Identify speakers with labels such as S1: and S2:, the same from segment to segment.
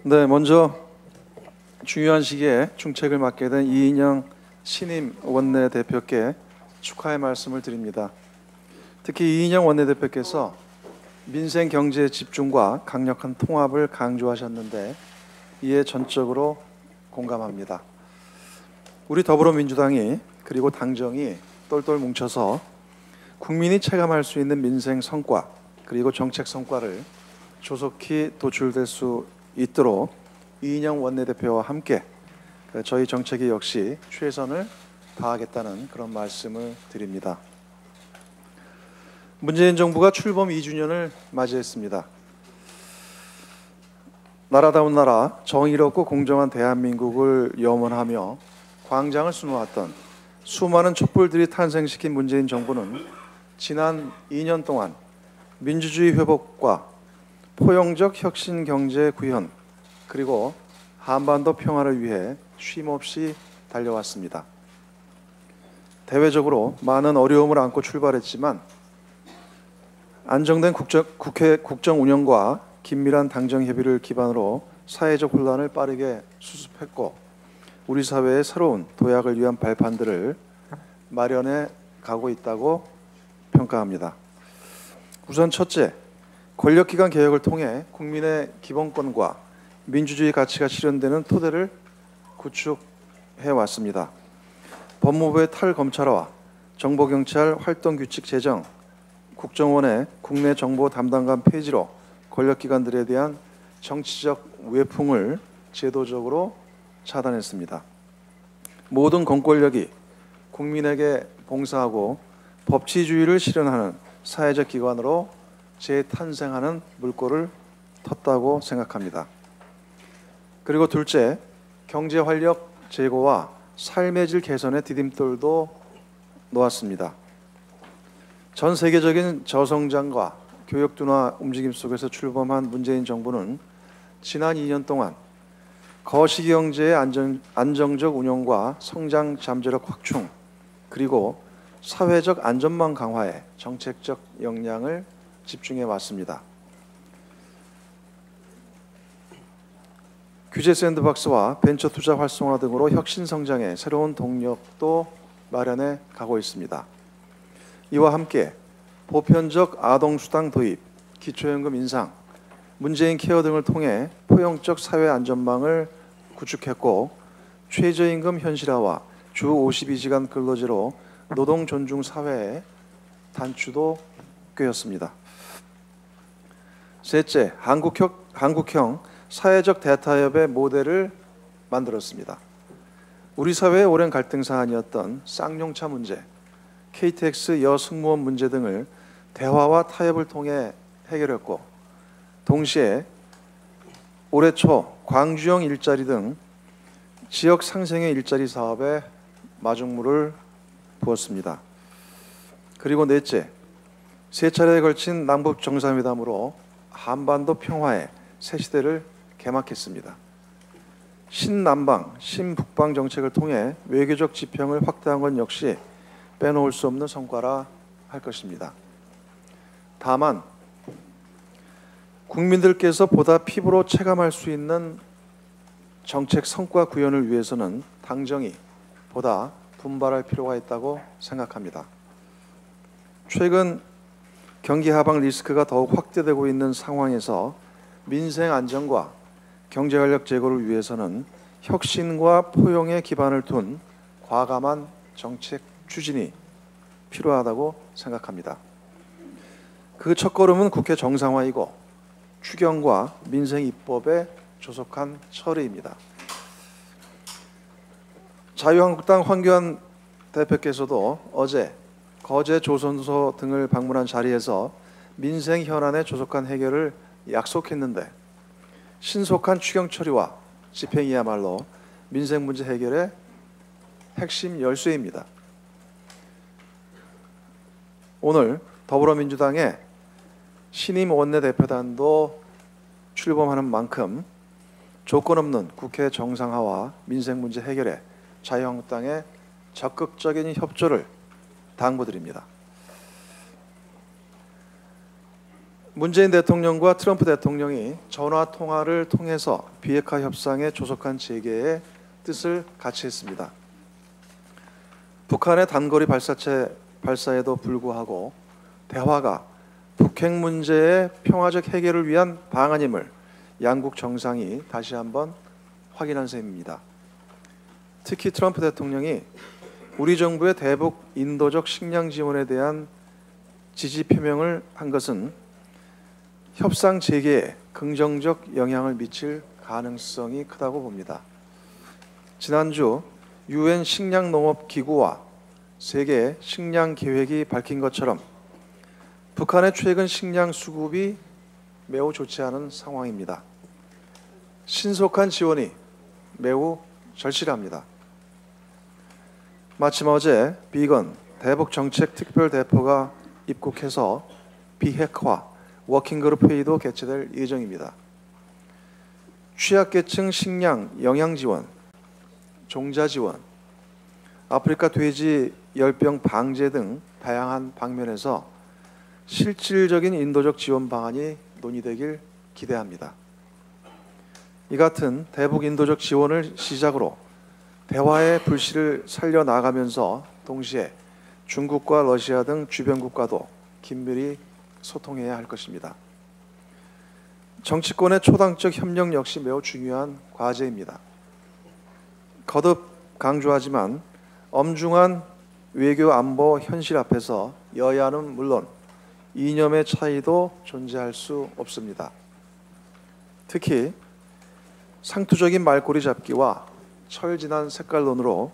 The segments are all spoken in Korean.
S1: 네, 먼저 중요한 시기에 중책을 맡게 된 이인영 신임 원내대표께 축하의 말씀을 드립니다. 특히 이인영 원내대표께서 민생 경제의 집중과 강력한 통합을 강조하셨는데 이에 전적으로 공감합니다. 우리 더불어민주당이 그리고 당정이 똘똘 뭉쳐서 국민이 체감할 수 있는 민생 성과 그리고 정책 성과를 조속히 도출될 수 있도록 이인영 원내대표와 함께 저희 정책위 역시 최선을 다하겠다는 그런 말씀을 드립니다. 문재인 정부가 출범 2주년을 맞이했습니다. 나라다운 나라, 정의롭고 공정한 대한민국을 염원하며 광장을 수놓았던 수많은 촛불들이 탄생시킨 문재인 정부는 지난 2년 동안 민주주의 회복과 포용적 혁신 경제 구현 그리고 한반도 평화를 위해 쉼없이 달려왔습니다. 대외적으로 많은 어려움을 안고 출발했지만 안정된 국회 국정 운영과 긴밀한 당정 협의를 기반으로 사회적 혼란을 빠르게 수습했고 우리 사회의 새로운 도약을 위한 발판들을 마련해 가고 있다고 평가합니다. 우선 첫째, 권력기관 개혁을 통해 국민의 기본권과 민주주의 가치가 실현되는 토대를 구축해 왔습니다. 법무부의 탈검찰화, 정보경찰 활동규칙 제정, 국정원의 국내 정보 담당관 폐지로 권력기관들에 대한 정치적 외풍을 제도적으로 차단했습니다. 모든 공권력이 국민에게 봉사하고 법치주의를 실현하는 사회적 기관으로 재탄생하는 물꼬를 텄다고 생각합니다. 그리고 둘째, 경제 활력 제고와 삶의 질 개선의 디딤돌도 놓았습니다. 전 세계적인 저성장과 교역 둔화 움직임 속에서 출범한 문재인 정부는 지난 2년 동안 거시경제의 안정적 운영과 성장 잠재력 확충 그리고 사회적 안전망 강화에 정책적 역량을 집중해 왔습니다. 규제 샌드박스와 벤처 투자 활성화 등으로 혁신 성장의 새로운 동력도 마련해 가고 있습니다. 이와 함께 보편적 아동수당 도입, 기초연금 인상, 문재인 케어 등을 통해 포용적 사회 안전망을 구축했고 최저임금 현실화와 주 52시간 근로제로 노동 존중 사회의 단추도 꿰었습니다. 셋째, 한국형 사회적 대타협의 모델을 만들었습니다. 우리 사회의 오랜 갈등 사안이었던 쌍용차 문제, KTX 여승무원 문제 등을 대화와 타협을 통해 해결했고 동시에 올해 초 광주형 일자리 등 지역 상생의 일자리 사업에 마중물을 부었습니다. 그리고 넷째, 세 차례에 걸친 남북 정상회담으로 한반도 평화의 새 시대를 개막했습니다. 신남방, 신북방 정책을 통해 외교적 지평을 확대한 건 역시 빼놓을 수 없는 성과라 할 것입니다. 다만 국민들께서 보다 피부로 체감할 수 있는 정책 성과 구현을 위해서는 당정이 보다 분발할 필요가 있다고 생각합니다. 최근 경기 하방 리스크가 더욱 확대되고 있는 상황에서 민생 안정과 경제 활력 제고를 위해서는 혁신과 포용의 기반을 둔 과감한 정책 추진이 필요하다고 생각합니다. 그 첫걸음은 국회 정상화이고 추경과 민생 입법의 조속한 처리입니다. 자유한국당 황교안 대표께서도 어제 거제 조선소 등을 방문한 자리에서 민생 현안의 조속한 해결을 약속했는데 신속한 추경 처리와 집행이야말로 민생 문제 해결의 핵심 열쇠입니다. 오늘 더불어민주당의 신임 원내대표단도 출범하는 만큼 조건 없는 국회 정상화와 민생 문제 해결에 자유한국당의 적극적인 협조를 당부드립니다. 문재인 대통령과 트럼프 대통령이 전화 통화를 통해서 비핵화 협상에 조속한 재개의 뜻을 같이 했습니다. 북한의 단거리 발사체 발사에도 불구하고 대화가 북핵 문제의 평화적 해결을 위한 방안임을 양국 정상이 다시 한번 확인한 셈입니다. 특히 트럼프 대통령이 우리 정부의 대북 인도적 식량 지원에 대한 지지 표명을 한 것은 협상 재개에 긍정적 영향을 미칠 가능성이 크다고 봅니다. 지난주 UN 식량농업기구와 세계 식량 계획이 밝힌 것처럼 북한의 최근 식량 수급이 매우 좋지 않은 상황입니다. 신속한 지원이 매우 절실합니다. 마침 어제 비건 대북정책특별대표가 입국해서 비핵화 워킹그룹 회의도 개최될 예정입니다. 취약계층 식량 영양 지원, 종자 지원, 아프리카 돼지 열병 방제 등 다양한 방면에서 실질적인 인도적 지원 방안이 논의되길 기대합니다. 이 같은 대북 인도적 지원을 시작으로 대화의 불씨를 살려나가면서 동시에 중국과 러시아 등 주변 국가도 긴밀히 소통해야 할 것입니다. 정치권의 초당적 협력 역시 매우 중요한 과제입니다. 거듭 강조하지만 엄중한 외교 안보 현실 앞에서 여야는 물론 이념의 차이도 존재할 수 없습니다. 특히 상투적인 말꼬리 잡기와 철진한 색깔론으로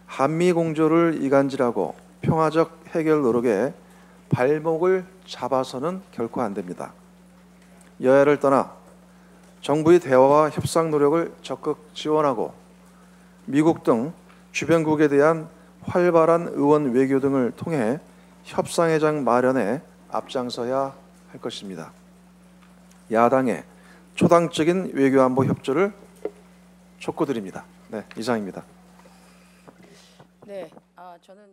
S1: 한미 공조를 이간질하고 평화적 해결 노력에 발목을 잡아서는 결코 안 됩니다. 여야를 떠나 정부의 대화와 협상 노력을 적극 지원하고 미국 등 주변국에 대한 활발한 의원 외교 등을 통해 협상의 장 마련에 앞장서야 할 것입니다. 야당의 초당적인 외교 안보 협조를 촉구드립니다. 네, 이상입니다.
S2: 네, 저는